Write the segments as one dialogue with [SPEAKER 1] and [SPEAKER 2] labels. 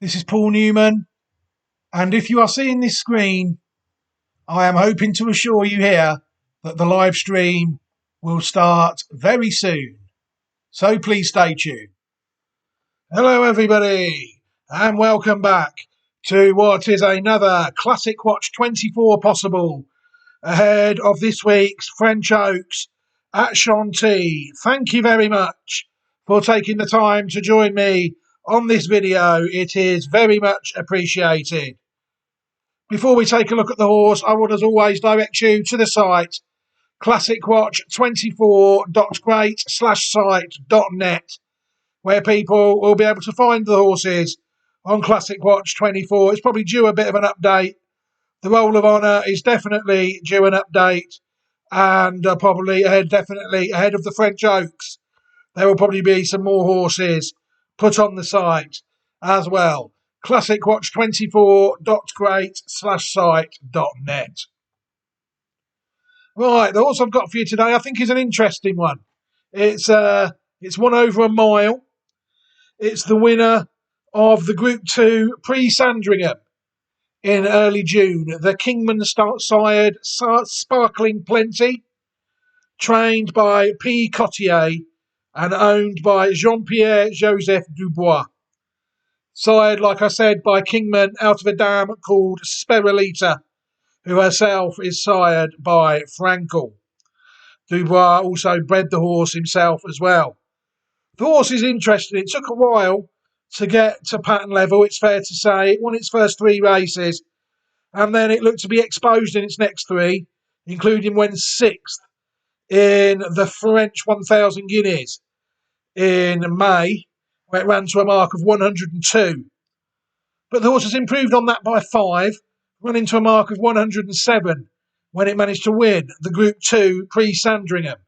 [SPEAKER 1] This is Paul Newman, and if you are seeing this screen, I am hoping to assure you here that the live stream will start very soon. So please stay tuned. Hello, everybody, and welcome back to what is another Classic Watch 24 possible ahead of this week's French Oaks at Chantilly. Thank you very much for taking the time to join me on this video. It is very much appreciated. Before we take a look at the horse, I would as always direct you to the site classicwatch24.great/site.net, where people will be able to find the horses on Classic Watch 24. It's probably due a bit of an update. The Roll of Honour is definitely due an update, and probably definitely ahead of the French Oaks. There will probably be some more horses put on the site as well. classicwatch24.great/site.net. Right, the horse I've got for you today I think is an interesting one. It's won over a mile. It's the winner of the Group 2 Pre-Sandringham in early June. The Kingman sired Sparkling Plenty, trained by P. Cotier and owned by Jean-Pierre Joseph Dubois. Sired, like I said, by Kingman out of a dam called Sperolita, who herself is sired by Frankel. Dubois also bred the horse himself as well. The horse is interesting. It took a while to get to pattern level, it's fair to say. It won its first 3 races, and then it looked to be exposed in its next 3, including when 6th in the French 1,000 guineas in May, where it ran to a mark of 102. But the horse has improved on that by 5, running to a mark of 107 when it managed to win the Group 2 Pre-Sandringham,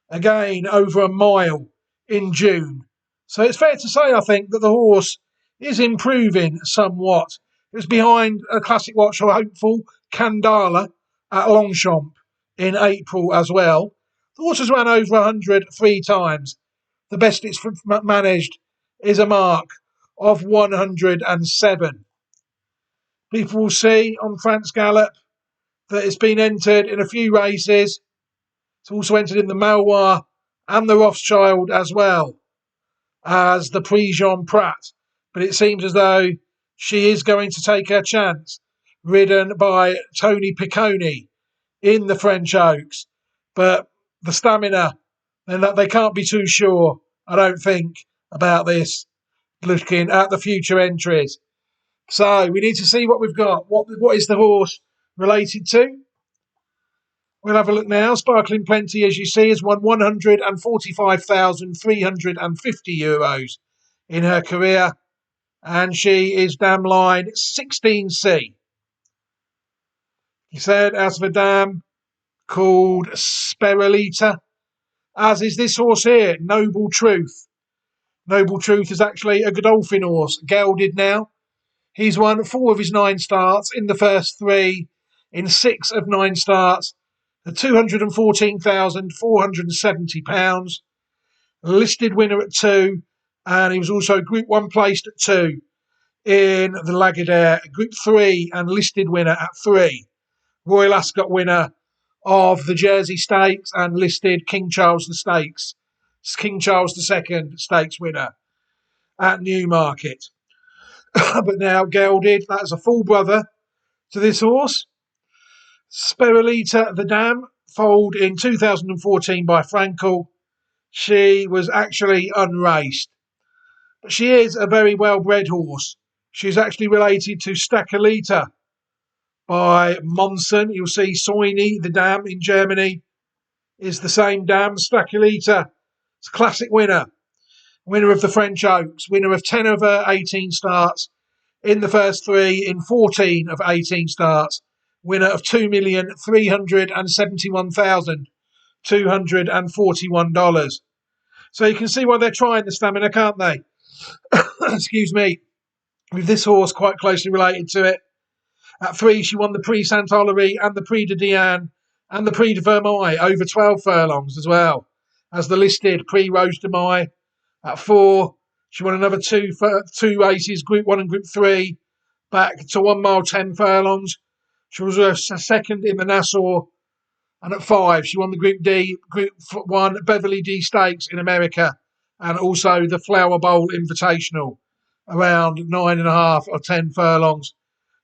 [SPEAKER 1] again over a mile in June. So it's fair to say, I think, that the horse is improving somewhat. It was behind a Classic Watch hopeful Candala at Longchamp in April as well. The horse has run over 100 3 times. The best it's managed is a mark of 107. People will see on France Gallop that it's been entered in a few races. It's also entered in the Malois and the Rothschild as well as the Prix Jean Prat. But it seems as though she is going to take her chance, ridden by Tony Piccone in the French Oaks. But the stamina, they can't be too sure, I don't think, about this, looking at the future entries. So we need to see what we've got. What is the horse related to? We'll have a look now. Sparkling Plenty, as you see, has won €145,350 in her career, and she is dam line 16C. He said out of a dam called Sperolita, as is this horse here, Noble Truth. Noble Truth is actually a Godolphin horse, gelded now. He's won 4 of his 9 starts in the first 3, in 6 of 9 starts, at £214,470. Listed winner at 2, and he was also Group 1 placed at 2 in the Lagardère, Group 3 and listed winner at 3. Royal Ascot winner of the Jersey Stakes and listed King Charles II Stakes winner at Newmarket. But now gelded, that's a full brother to this horse. Sperolita the dam, foaled in 2014 by Frankel. She was actually unraced, but she is a very well-bred horse. She's actually related to Stachelita by Monson. You'll see Soini, the dam in Germany, is the same dam. Stachelita is a classic winner of the French Oaks, winner of 10 of her 18 starts in the first 3, in 14 of 18 starts, winner of $2,371,241. So you can see why they're trying the stamina, can't they? Excuse me. With this horse quite closely related to it. At 3, she won the Prix Saint-Hilary and the Prix de Diane and the Prix de Vermeil over 12 furlongs as well as the listed Prix Rose de Mai. At 4, She won another two races, Group 1 and Group 3, back to 1 mile 10 furlongs. She was a second in the Nassau. And at 5, she won the Group D, Group 1 Beverly D Stakes in America, and also the Flower Bowl Invitational, around 9.5 or 10 furlongs.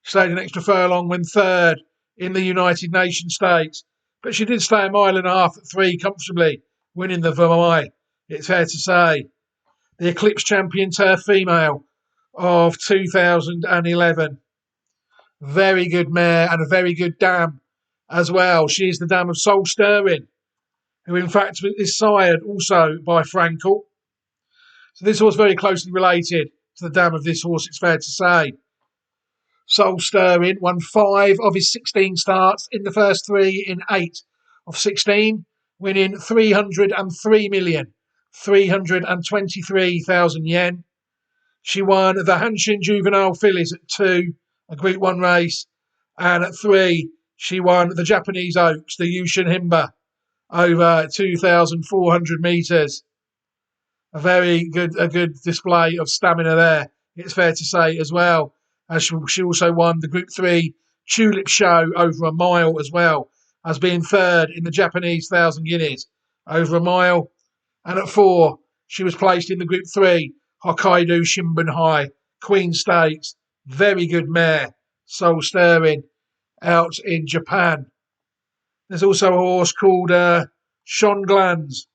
[SPEAKER 1] She stayed an extra furlong when third in the United Nations Stakes, but she did stay 1.5 miles at 3 comfortably, winning the Vermeil, it's fair to say. The Eclipse Champion Turf Female of 2011. Very good mare and a very good dam as well. She is the dam of Soul Stirring, who in fact is sired also by Frankel. So this horse very closely related to the dam of this horse, it's fair to say. Soul Stirring won 5 of his 16 starts in the first 3 in 8 of 16, winning 303,323,000 yen. She won the Hanshin Juvenile Fillies at 2, a Group 1 race, and at 3, she won the Japanese Oaks, the Yushin Himba, over 2,400 metres. A good display of stamina there, it's fair to say as well. As she also won the Group 3 Tulip Show over 1 mile as well, as being third in the Japanese 1,000 guineas over 1 mile. And at 4, she was placed in the Group 3 Hokkaido Shimbun High Queen Stakes. Very good mare, Soul Stirring, out in Japan. There's also a horse called Sean Glanz.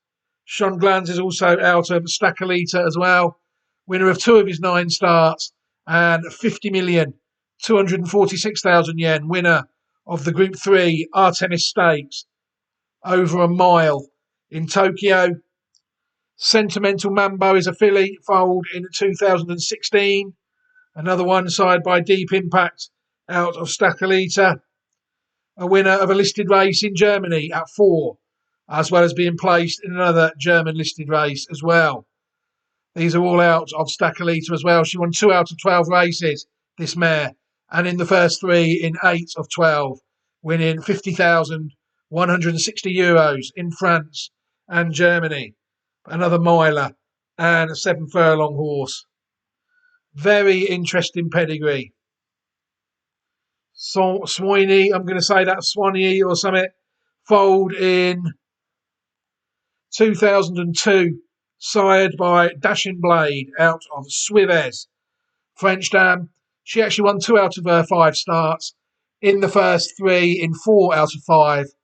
[SPEAKER 1] Sean Glanz is also out of Stakalita as well. Winner of 2 of his 9 starts and 50,246,000 yen. Winner of the Group 3 Artemis Stakes over 1 mile in Tokyo. Sentimental Mambo is a filly, foaled in 2016. Another one side by Deep Impact out of Stakalita. A winner of a listed race in Germany at 4, as well as being placed in another German listed race as well. These are all out of Stakalita as well. She won 2 out of 12 races, this mare, and in the first 3 in 8 of 12, winning €50,160 in France and Germany. Another miler and a 7 furlong horse. Very interesting pedigree. Swiney, I'm going to say that's Swanee or something, foaled in 2002, sired by Dashing Blade out of Suivez, French dam. She actually won 2 out of her 5 starts. In the first 3 in 4 out of 5,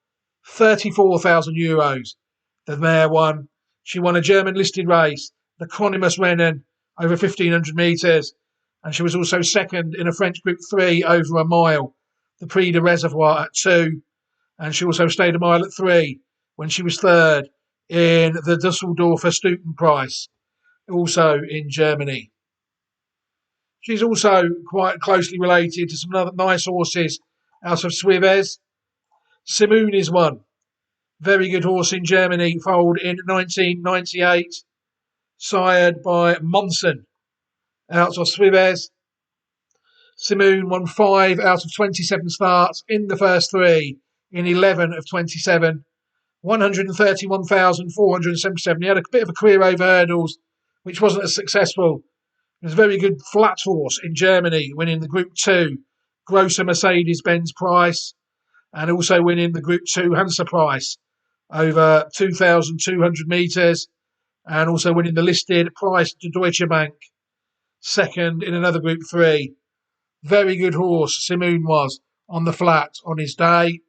[SPEAKER 1] €34,000. The mare won. She won a German listed race, the Chronimus Rennen, over 1,500 metres. And she was also second in a French Group 3 over 1 mile, the Prix de Reservoir at 2. And she also stayed 1 mile at 3 when she was third in the Dusseldorfer Stutenpreis, also in Germany. She's also quite closely related to some other nice horses out of Suivez. Simoon is one. Very good horse in Germany, foaled in 1998, sired by Monson out of Suivez. Simoon won 5 out of 27 starts in the first 3 in 11 of 27, 131,477. He had a bit of a career over hurdles, which wasn't as successful. He was a very good flat horse in Germany, winning the Group 2 Grosser Mercedes-Benz Prize, and also winning the Group 2 Hansa Prize over 2,200 metres, and also winning the listed Price to Deutsche Bank, second in another Group 3. Very good horse, Simoon was, on the flat on his day.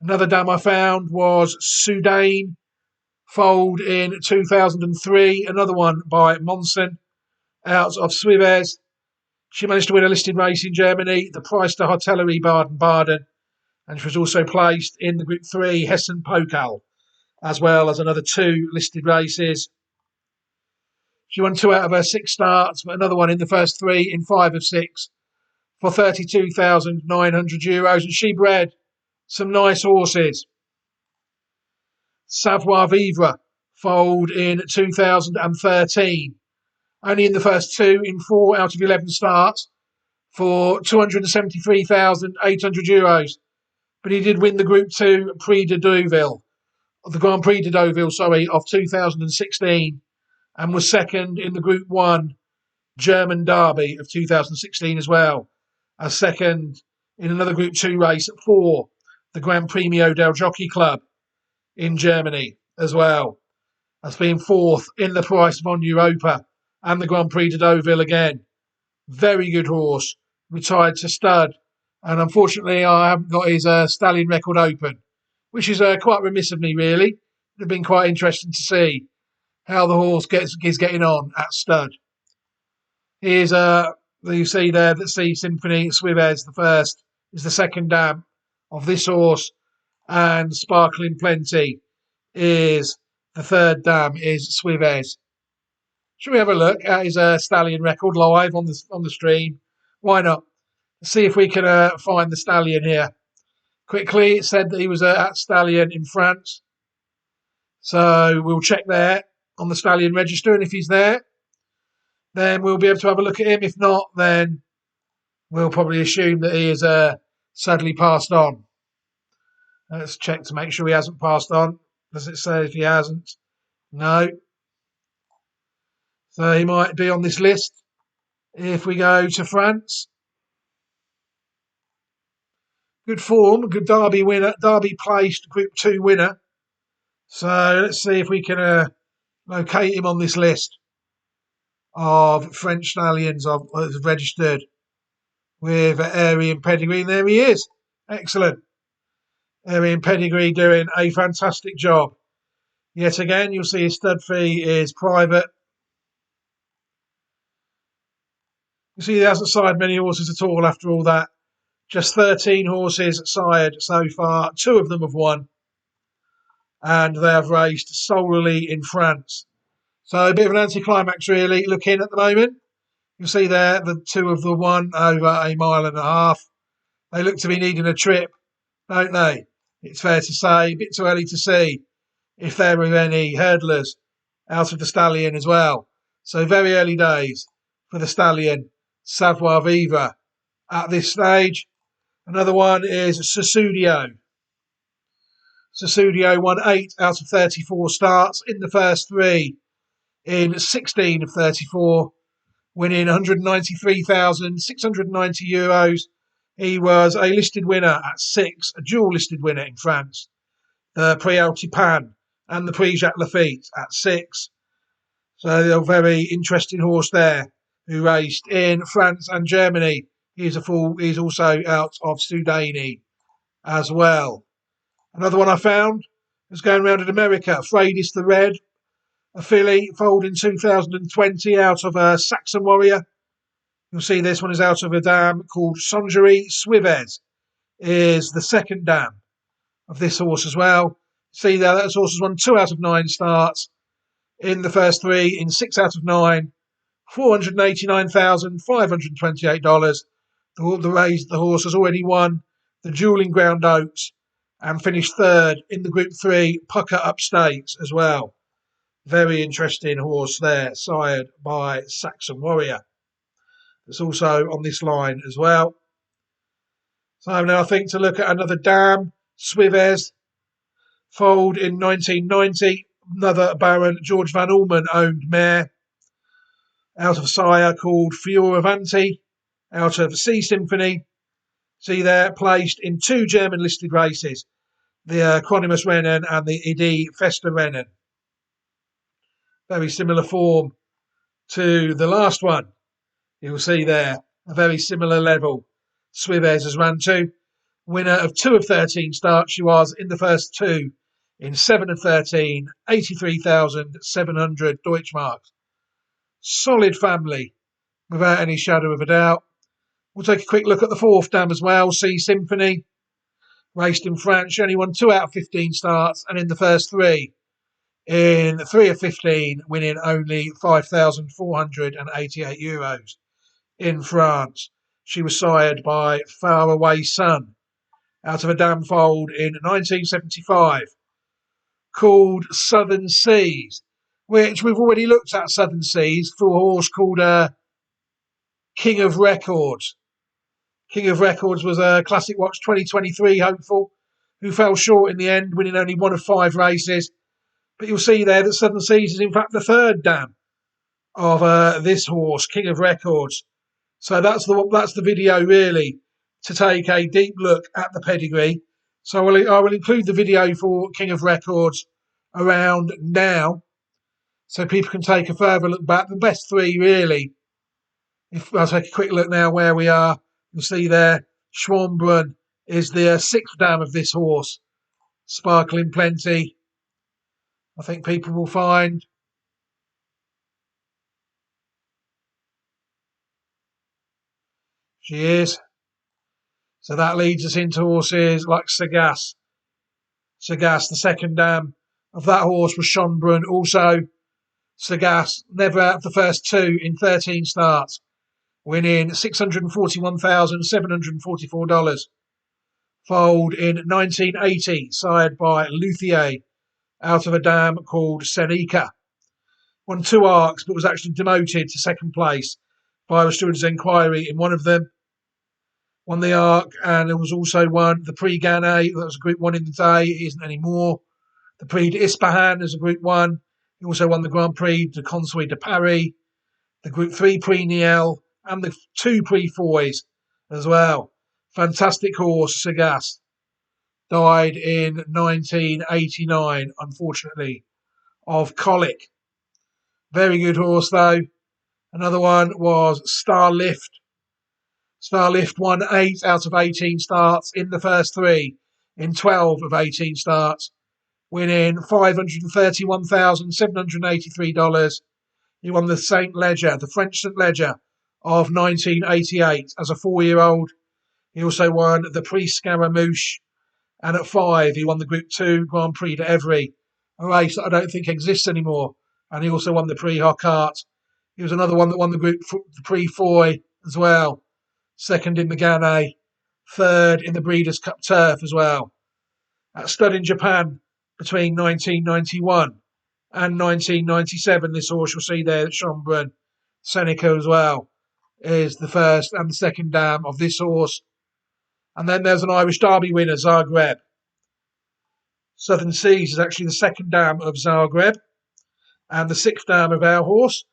[SPEAKER 1] Another dam I found was Soudain, foaled in 2003, another one by Monson, out of Suivez. She managed to win a listed race in Germany, the Price to Hotellerie Baden-Baden, and she was also placed in the Group 3 Hessen Pokal, as well as another 2 listed races. She won 2 out of her 6 starts, but another one in the first 3 in 5 of 6 for €32,900. And she bred some nice horses. Savoir Vivre foaled in 2013. Only in the first 2 in 4 out of 11 starts for €273,800. But he did win the Group 2 Prix de Deauville, the Grand Prix de Deauville, of 2016. and was second in the Group 1 German Derby of 2016 as well. As second in another Group 2 race at 4, the Gran Premio del Jockey Club in Germany as well. As being fourth in the Price von Europa and the Grand Prix de Deauville again. Very good horse, retired to stud. And unfortunately, I haven't got his stallion record open, which is quite remiss of me, really. It would have been quite interesting to see how the horse is getting on at stud. Here's you see there that Sea Symphony Suivez, the first, is the second dam of this horse, and Sparkling Plenty is the third dam, is Suivez. Should we have a look at his stallion record live on the stream? Why not? Let's see if we can find the stallion here. Quickly, it said that he was at stallion in France. So we'll check there on the stallion register, and if he's there, then we'll be able to have a look at him. If not, then we'll probably assume that he is sadly passed on. Let's check to make sure he hasn't passed on. Does it say if he hasn't? No. So he might be on this list. If we go to France, good form, good Derby winner, Derby placed Group 2 winner. So let's see if we can locate him on this list of French stallions registered with Aryan Pedigree. And there he is. Excellent. Aryan Pedigree doing a fantastic job. Yet again, you'll see his stud fee is private. You see he hasn't sired many horses at all after all that. Just 13 horses sired so far. 2 of them have won. And they have raced solely in France. So a bit of an anticlimax really looking at the moment. You'll see there the 2 of the one over a mile and a half. They look to be needing a trip, don't they? It's fair to say, a bit too early to see if there were any hurdlers out of the stallion as well. So very early days for the stallion Savoir Vivre at this stage. Another one is Susudio. Susudio won 8 out of 34 starts in the first 3 in 16 of 34, winning €193,690. He was a listed winner at 6, a dual listed winner in France. The Prix Altipan and the Prix Jacques Lafitte at 6. So a very interesting horse there who raced in France and Germany. He's also out of Soudani as well. Another one I found was going around in America. Freydis the Red, a filly, foaled in 2020 out of a Saxon Warrior. You'll see this one is out of a dam called Songerie Suivez, is the second dam of this horse as well. See there, that horse has won 2 out of 9 starts in the first 3 in 6 out of 9, $489,528. The horse has already won the Dueling Ground Oaks and finished 3rd in the Group 3 Pucker Up Stakes as well. Very interesting horse there, sired by Saxon Warrior. It's also on this line as well. So now I think to look at another dam, Suivez, foaled in 1990. Another Baron George Van Allman owned mare out of sire called Fioravanti, out of Sea Symphony. See there, placed in 2 German listed races, the Chronimus Rennen and the Idi Festa Rennen. Very similar form to the last one. You'll see there, a very similar level. Suivez has ran to. Winner of 2 of 13 starts, she was in the first 2 in 7 of 13, 83,700 Deutschmarks. Solid family, without any shadow of a doubt. We'll take a quick look at the 4th dam as well. Sea Symphony, raced in France. She only won 2 out of 15 starts, and in the first 3, in 3 of 15, winning only €5,488 in France. She was sired by Faraway Sun out of a dam foaled in 1975 called Southern Seas, which we've already looked at Southern Seas for a horse called King of Records. King of Records was a Classic Watch 2023 hopeful who fell short in the end, winning only 1 of 5 races. But you'll see there that Southern Seas is in fact the 3rd dam of this horse, King of Records. So that's the video really, to take a deep look at the pedigree. So I will include the video for King of Records around now, so people can take a further look back. The best three really. If I'll take a quick look now where we are, you'll see there Schwanbrunn is the sixth dam of this horse, Sparkling Plenty. I think people will find. She is. So that leads us into horses like Sagas. Sagas, the second dam of that horse was Schwanbrunn. Also, Sagas, never out of the first two in 13 starts, winning $641,744. Foaled in 1980, sired by Luthier, out of a dam called Seneca. Won 2 arcs, but was actually demoted to second place by a steward's inquiry in one of them. Won the arc, and there was also won the Prix Gannet. That was a Group 1 in the day. It isn't anymore. The Prix d'Ispahan is a Group 1. He also won the Grand Prix de Conseil de Paris, the Group 3 Prix Niel, and the 2 Prix Foys as well. Fantastic horse, Sagas. Died in 1989, unfortunately, of colic. Very good horse, though. Another one was Starlift. Starlift won 8 out of 18 starts in the first 3, in 12 of 18 starts, winning $531,783. He won the St. Leger, the French St. Leger of 1988 as a 4-year-old. He also won the Prix Scaramouche, and at 5 he won the Group 2 Grand Prix d'Evry, a race that I don't think exists anymore. And he also won the Prix Hocart. He was another one that won the Prix Foy as well. Second in the Gannet, third in the Breeders' Cup Turf as well. At stud in Japan between 1991 and 1997, this horse you'll see there at Schwanbrunn, Seneca as well, is the first and the second dam of this horse. And then there's an Irish Derby winner, Zagreb. Southern Seas is actually the second dam of Zagreb and the sixth dam of our horse.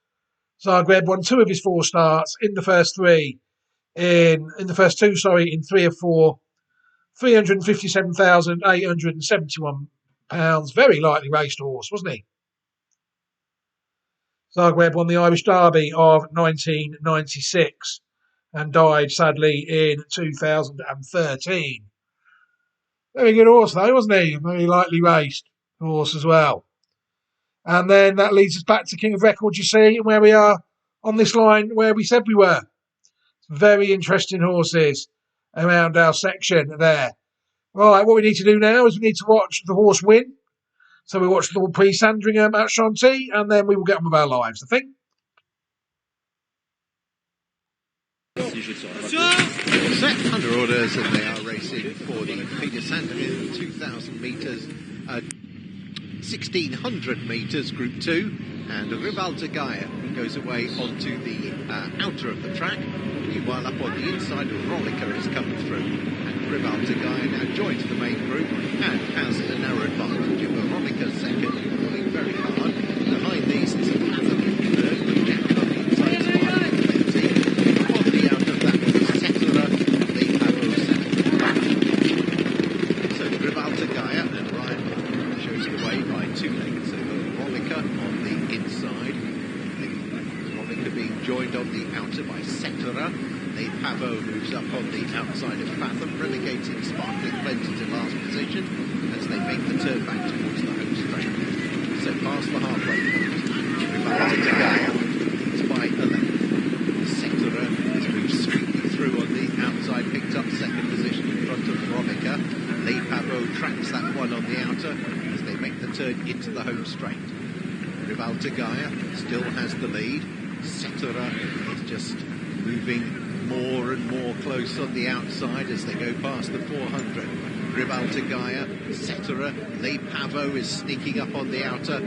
[SPEAKER 1] Zagreb won 2 of his 4 starts in the first 3. In 3 of 4, £357,871. Very lightly raced horse, wasn't he? Zagreb won the Irish Derby of 1996 and died sadly in 2013. Very good horse though, wasn't he? Very lightly raced horse as well. And then that leads us back to King of Records, you see, and where we are on this line where we said we were. Very interesting horses around our section there. Right, what we need to do now is we need to watch the horse win. So we watch the Prix Sandringham at Chantilly, and then we will get on with our lives, I think.
[SPEAKER 2] Set under orders, and they are racing for the Prix de Sandringham, 2,000 metres, 1,600 metres, Group 2, and Rival de Gaia goes away onto the outer of the track. Meanwhile, up on the inside, Rollicker is coming through, and Rival de Gaia now joins the main group and has a narrow advantage of Rollicker second, pulling very hard. Behind these is a Fathom third, with Jack on the inside, Sparkling Plenty. On the outer of that one is Settler, the Pavo second. So Rival de Gaia and Ryan shows the way by 2 lengths. So Rollicker on the inside. Rollicker being joined on the outer by Settler. The Pavo moves up on the outside of Fathom, relegating Sparkling Plenty to last position as they make the turn back towards the home straight. So past the halfway point. Rival de Gaia leads by 11. Settler has moved sweetly through on the outside, picked up second position in front of Rollicker. The Pavo tracks that one on the outer as they make the turn into the home straight. Rival de Gaia still has the lead. Settler is just moving more and more close on the outside as they go past the 400. Rival de Gaia, Settler, Le Pavo is sneaking up on the outer.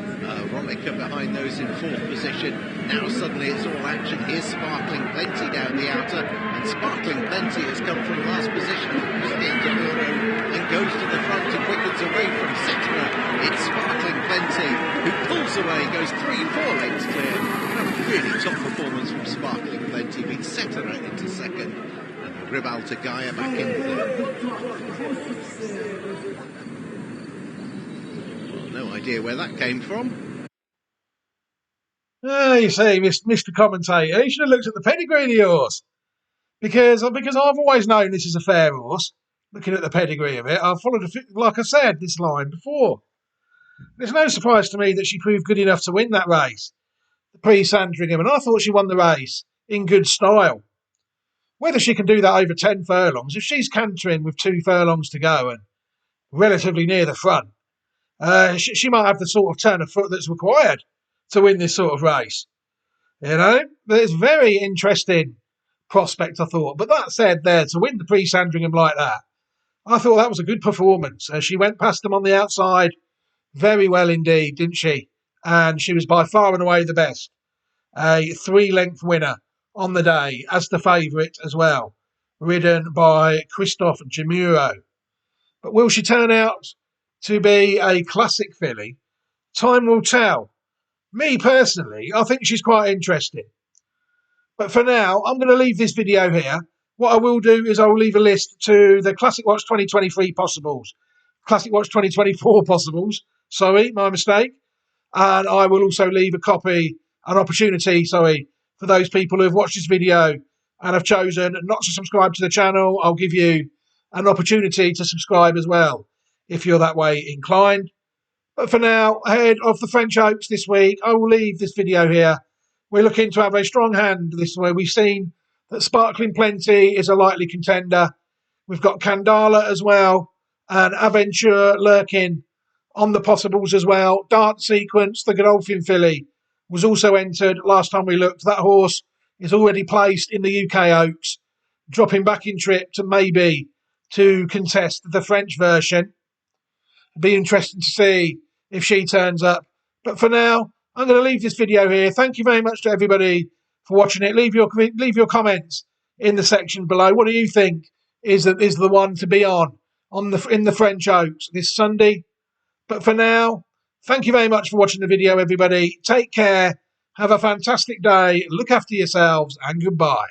[SPEAKER 2] Rollicker behind those in 4th position. Now suddenly it's all action. Here's Sparkling Plenty down the outer, and Sparkling Plenty has come from last position. Christian De Muro and goes to the front and quickens away from Cetera. It's Sparkling Plenty who pulls away, goes 3-4 lengths clear. And a really top performance from Sparkling Plenty, beats Cetera into second and Ribal to Gaia back in third. Well, no idea where that came from.
[SPEAKER 1] You see, Mr. Commentator, you should have looked at the pedigree of the horse. Because I've always known this is a fair horse. Looking at the pedigree of it, I've followed, like I said, this line before. It's no surprise to me that she proved good enough to win that race, the pre-Sandringham, and I thought she won the race in good style. Whether she can do that over 10 furlongs, if she's cantering with 2 furlongs to go and relatively near the front, she might have the sort of turn of foot that's required to win this sort of race. You know, but it's very interesting prospect, I thought. But that said, there to win the pre-Sandringham like that, I thought that was a good performance. She went past them on the outside very well indeed, didn't she? And she was by far and away the best. A 3-length winner on the day as the favourite as well, ridden by Christophe Jamuro. But will she turn out to be a classic filly? Time will tell. Me personally, I think she's quite interesting. But for now, I'm going to leave this video here. What I will do is I will leave a list to the Classic Watch 2023 possibles, Classic Watch 2024 possibles. Sorry, my mistake. And I will also leave an opportunity, for those people who have watched this video and have chosen not to subscribe to the channel. I'll give you an opportunity to subscribe as well, if you're that way inclined. But for now, ahead of the French Oaks this week, I will leave this video here. We're looking to have a strong hand this way. We've seen that Sparkling Plenty is a likely contender. We've got Candala as well, and Aventure lurking on the possibles as well. Dart Sequence, the Godolphin filly, was also entered last time we looked. That horse is already placed in the UK Oaks, dropping back in trip to contest the French version. It'd be interesting to see if she turns up. But for now, I'm going to leave this video here. Thank you very much to everybody for watching it. Leave your comments in the section below. What do you think is the one to be in the French Oaks this Sunday? But for now, thank you very much for watching the video, everybody. Take care. Have a fantastic day. Look after yourselves, and goodbye.